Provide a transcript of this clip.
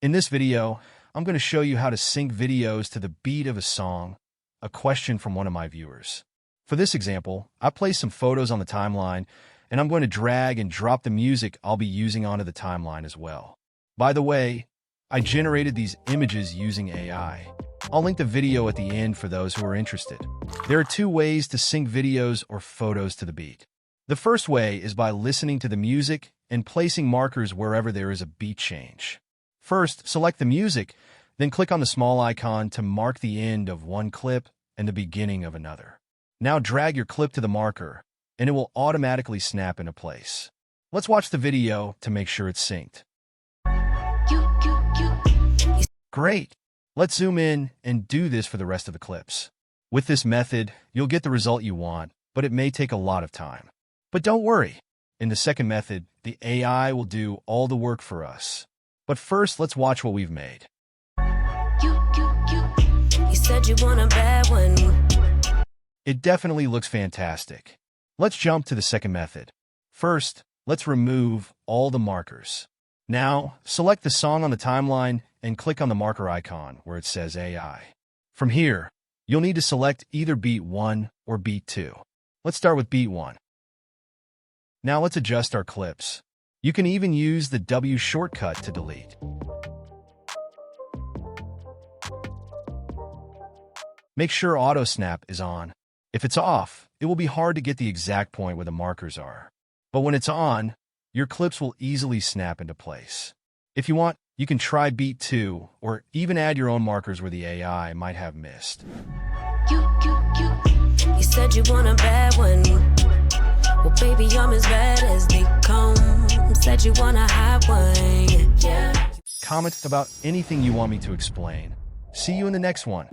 In this video, I'm going to show you how to sync videos to the beat of a song, a question from one of my viewers. For this example, I placed some photos on the timeline, and I'm going to drag and drop the music I'll be using onto the timeline as well. By the way, I generated these images using AI. I'll link the video at the end for those who are interested. There are two ways to sync videos or photos to the beat. The first way is by listening to the music and placing markers wherever there is a beat change. First, select the music, then click on the small icon to mark the end of one clip and the beginning of another. Now drag your clip to the marker, and it will automatically snap into place. Let's watch the video to make sure it's synced. Great! Let's zoom in and do this for the rest of the clips. With this method, you'll get the result you want, but it may take a lot of time. But don't worry. In the second method, the AI will do all the work for us. But first, let's watch what we've made. You said you want a bad one. It definitely looks fantastic. Let's jump to the second method. First, let's remove all the markers. Now, select the song on the timeline and click on the marker icon where it says AI. From here, you'll need to select either beat 1 or beat 2. Let's start with beat 1. Now let's adjust our clips. You can even use the W shortcut to delete. Make sure Auto Snap is on. If it's off, it will be hard to get the exact point where the markers are. But when it's on, your clips will easily snap into place. If you want, you can try beat 2, or even add your own markers where the AI might have missed. You said you want a bad one. Well, baby, I'm as bad as they come. Said you want a hot one. Yeah. Comment about anything you want me to explain. See you in the next one.